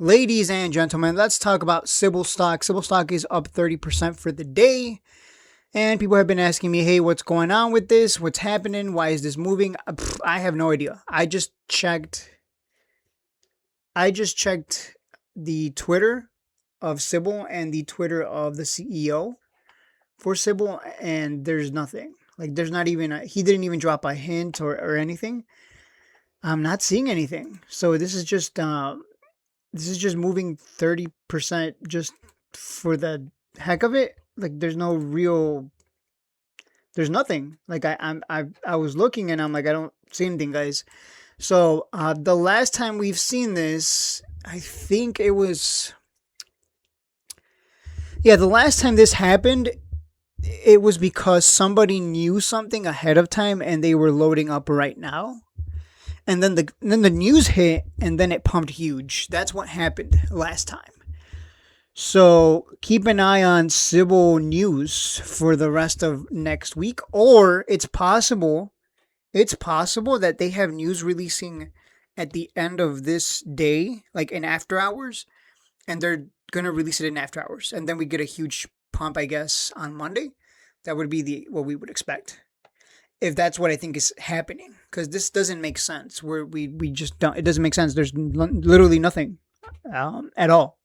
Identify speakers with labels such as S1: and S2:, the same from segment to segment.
S1: Ladies and gentlemen, let's talk about Cybl stock. Cybl stock is up 30% for the day. And people have been asking me, hey, what's going on with this? What's happening? Why is this moving? I have no idea. I just checked the Twitter of Cybl and the Twitter of the CEO for Cybl, and there's nothing. Like, there's not even he didn't even drop a hint or anything. I'm not seeing anything. So this is just moving 30% just for the heck of it. Like, there's nothing. Like, I was looking and I'm like, I don't see anything, guys. So the last time we've seen this, I think it was, the last time this happened, it was because somebody knew something ahead of time and they were loading up right now. And then the news hit and then it pumped huge. That's what happened last time. So keep an eye on Cybl news for the rest of next week. Or it's possible that they have news releasing at the end of this day, like in after hours, and they're going to release it in after hours. And then we get a huge pump, I guess, on Monday. That would be what we would expect, if that's what I think is happening, because this doesn't make sense. We just don't. It doesn't make sense. There's literally nothing at all.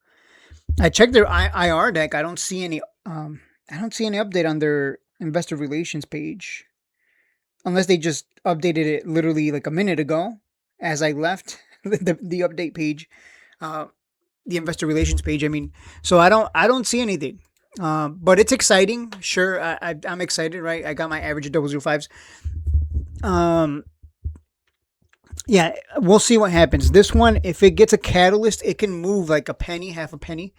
S1: I checked their IR deck. I don't see any. I don't see any update on their investor relations page, unless they just updated it literally like a minute ago, as I left the update page, the investor relations page. I mean, so I don't see anything. But it's exciting. Sure, I'm excited, right? I got my average of 005s. Yeah, we'll see what happens. This one, if it gets a catalyst, it can move like a penny, half a penny.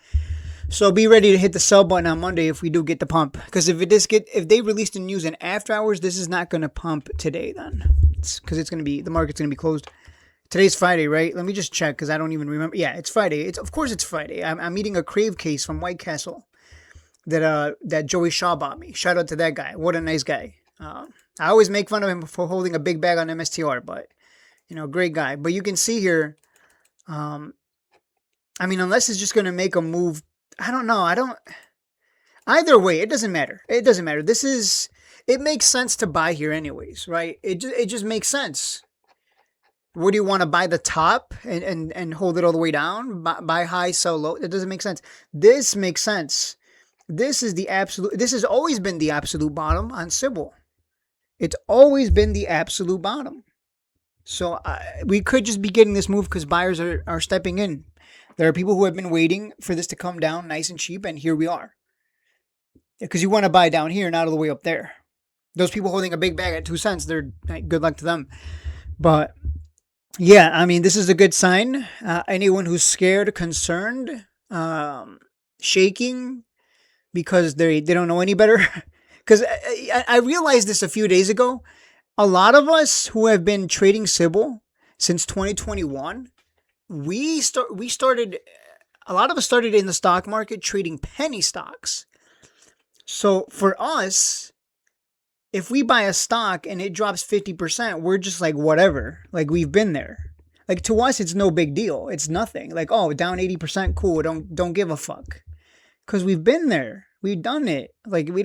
S1: So be ready to hit the sell button on Monday if we do get the pump. Because if they release the news in after hours, this is not going to pump today then. Because the market's going to be closed. Today's Friday, right? Let me just check because I don't even remember. Yeah, it's Friday. Of course it's Friday. I'm eating a Crave case from White Castle that Joey Shaw bought me. Shout out to that guy. What a nice guy. I always make fun of him for holding a big bag on MSTR, but great guy. But you can see here, I mean, unless it's just going to make a move, I don't know. Either way, it doesn't matter. It doesn't matter. It makes sense to buy here anyways, right? It just makes sense. What do you want to buy the top and hold it all the way down? Buy high, sell low? It doesn't make sense. This makes sense. This has always been the absolute bottom on Cybl. It's always been the absolute bottom. So we could just be getting this move because buyers are stepping in. There are people who have been waiting for this to come down nice and cheap, and here we are. Because you want to buy down here, not all the way up there. Those people holding a big bag at 2 cents, they're good luck to them. But yeah, I mean, this is a good sign. Anyone who's scared, concerned, shaking because they don't know any better. Because I realized this a few days ago. A lot of us who have been trading Cybl since 2021, a lot of us started in the stock market trading penny stocks. So for us, if we buy a stock and it drops 50%, we're just like, whatever. Like, we've been there. Like, to us, it's no big deal. It's nothing. Like, oh, down 80%, cool. Don't give a fuck. Because we've been there. We've done it. Like, we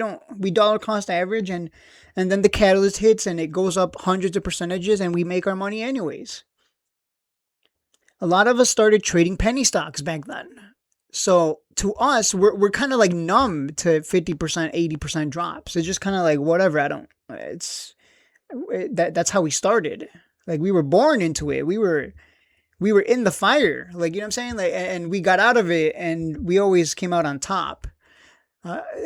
S1: dollar cost average and then the catalyst hits and it goes up hundreds of percentages and we make our money anyways. A lot of us started trading penny stocks back then. So to us, we're kind of like numb to 50%, 80% drops. It's just kind of like, whatever. That's how we started. Like, we were born into it. We were in the fire. Like, you know what I'm saying? Like, and we got out of it and we always came out on top.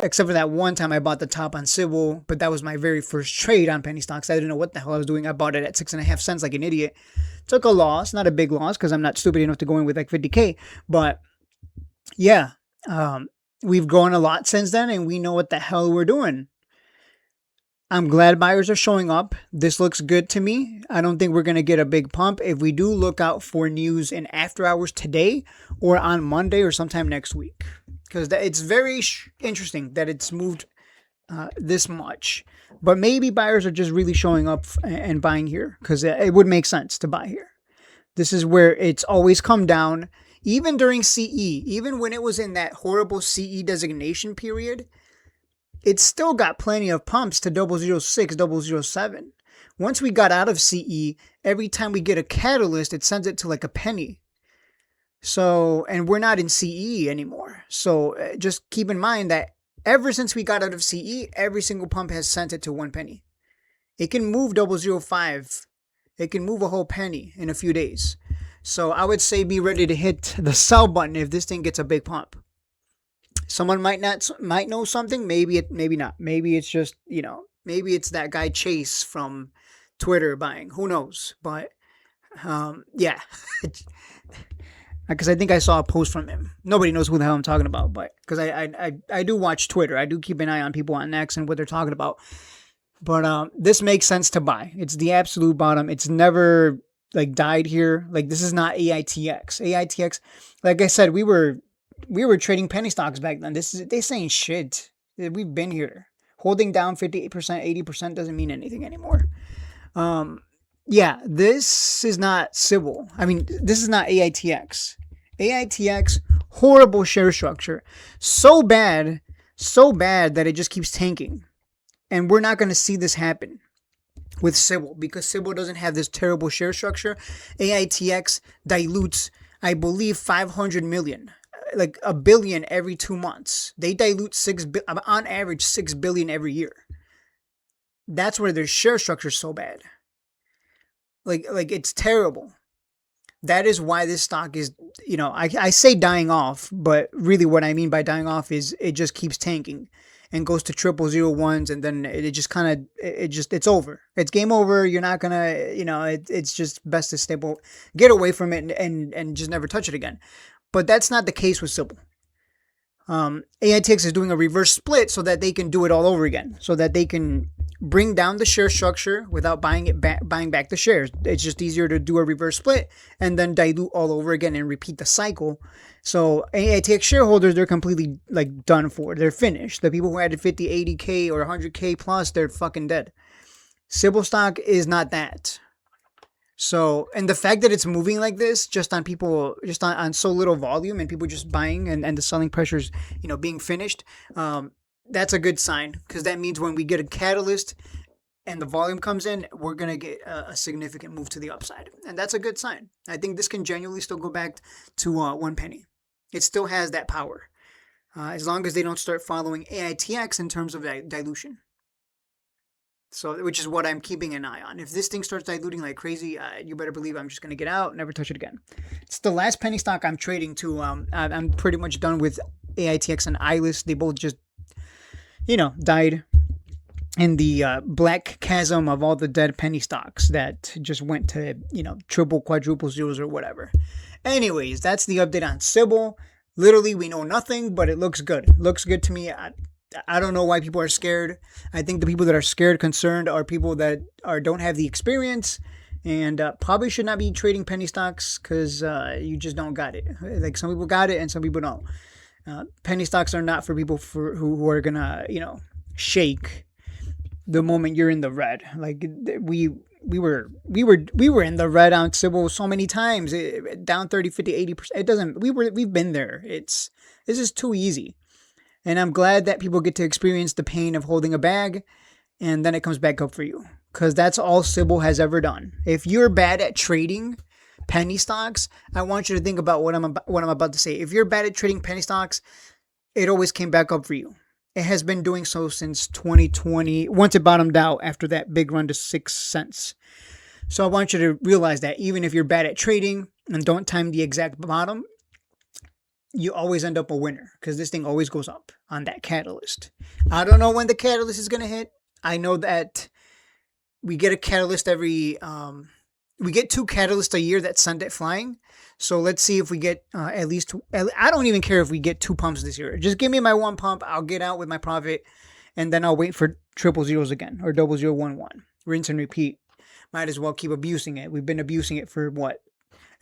S1: Except for that one time I bought the top on Cybl, but that was my very first trade on penny stocks. I didn't know what the hell I was doing. I bought it at 6.5 cents like an idiot. Took a loss, not a big loss because I'm not stupid enough to go in with like 50K. But yeah, we've grown a lot since then and we know what the hell we're doing. I'm glad buyers are showing up. This looks good to me. I don't think we're going to get a big pump. If we do, look out for news in after hours today or on Monday or sometime next week. Because it's very interesting that it's moved this much. But maybe buyers are just really showing up and buying here because it would make sense to buy here. This is where it's always come down. Even during CE, even when it was in that horrible CE designation period, it still got plenty of pumps to 006, 007. Once we got out of CE, every time we get a catalyst, it sends it to like a penny. So, and we're not in CE anymore. So just keep in mind that ever since we got out of CE, every single pump has sent it to 1 penny. It can move 005. It can move a whole penny in a few days. So I would say be ready to hit the sell button if this thing gets a big pump. Someone might know something, maybe not. Maybe it's just, maybe it's that guy Chase from Twitter buying. Who knows? But yeah. Because I think I saw a post from him. Nobody knows who the hell I'm talking about, but because I do watch Twitter. I do keep an eye on people on X and what they're talking about. But this makes sense to buy. It's the absolute bottom. It's never like died here. Like this is not AITX. AITX, like I said, we were trading penny stocks back then. They saying shit. We've been here. Holding down 58%, 80% doesn't mean anything anymore. Yeah, this is not Cybl. I mean, this is not AITX. AITX, horrible share structure. So bad that it just keeps tanking. And we're not going to see this happen with Cybl because Cybl doesn't have this terrible share structure. AITX dilutes, I believe, 500 million, like a billion every 2 months. They dilute on average 6 billion every year. That's where their share structure is so bad. Like it's terrible. That is why this stock is, I say dying off, but really what I mean by dying off is it just keeps tanking and goes to 0001s, and then it just kind of, it's over. It's game over. You're not going to, it's just best to get away from it and just never touch it again. But that's not the case with Cybl. AITX is doing a reverse split so that they can do it all over again, so that they can bring down the share structure without buying back the shares. It's just easier to do a reverse split and then dilute all over again and repeat the cycle. So AITX shareholders, they're completely like done for. They're finished. The people who added 50, 80K or 100K plus, they're fucking dead. Cybl stock is not that. So, and the fact that it's moving like this, just on people, just on so little volume and people just buying and the selling pressures, being finished, that's a good sign, because that means when we get a catalyst and the volume comes in, we're going to get a significant move to the upside. And that's a good sign. I think this can genuinely still go back to 1 penny. It still has that power, as long as they don't start following AITX in terms of dilution. So, which is what I'm keeping an eye on. If this thing starts diluting like crazy, you better believe I'm just going to get out, never touch it again. It's the last penny stock I'm trading to. I'm pretty much done with AITX and ILIS. They both just, died in the black chasm of all the dead penny stocks that just went to, triple, quadruple zeros or whatever. Anyways, that's the update on Cybl. Literally, we know nothing, but it looks good. It looks good to me. I don't know why people are scared. I think the people that are scared, concerned, are people that don't have the experience and probably should not be trading penny stocks because you just don't got it. Like some people got it and some people don't. Penny stocks are not for people who are gonna shake the moment you're in the red. Like we were in the red on Cybl so many times, down 30, 50, 80%. It doesn't. We've been there. This is too easy. And I'm glad that people get to experience the pain of holding a bag and then it comes back up for you. Because that's all Cybl has ever done. If you're bad at trading penny stocks, I want you to think about what I'm about to say. If you're bad at trading penny stocks, it always came back up for you. It has been doing so since 2020, once it bottomed out after that big run to 6 cents. So I want you to realize that even if you're bad at trading and don't time the exact bottom, you always end up a winner because this thing always goes up on that catalyst. I don't know when the catalyst is going to hit. I know that we get a catalyst we get 2 catalysts a year that send it flying. So let's see if we get at least, I don't even care if we get 2 pumps this year. Just give me my 1 pump. I'll get out with my profit and then I'll wait for 000s again or 0011. Rinse and repeat. Might as well keep abusing it. We've been abusing it for what?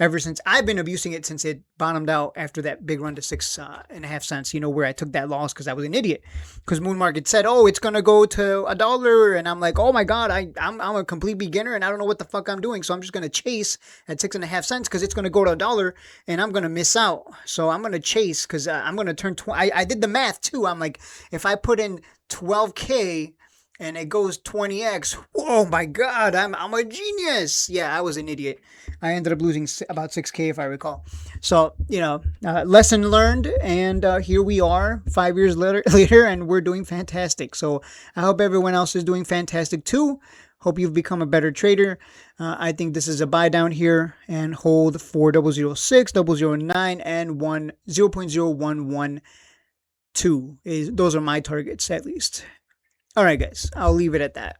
S1: ever since. I've been abusing it since it bottomed out after that big run to 6.5 cents, where I took that loss because I was an idiot. Because Moon Market said, oh, it's going to go to $1. And I'm like, oh my God, I'm a complete beginner and I don't know what the fuck I'm doing. So I'm just going to chase at 6.5 cents because it's going to go to $1 and I'm going to miss out. So I'm going to chase because I'm going to turn, I did the math too. I'm like, if I put in 12K and it goes 20x. Oh my God, I'm a genius. Yeah, I was an idiot. I ended up losing about 6K if I recall. So, lesson learned, and here we are 5 years later, and we're doing fantastic. So I hope everyone else is doing fantastic too. Hope you've become a better trader. I think this is a buy down here and hold for 0006, 009, and 0.0112. Those are my targets at least. All right, guys, I'll leave it at that.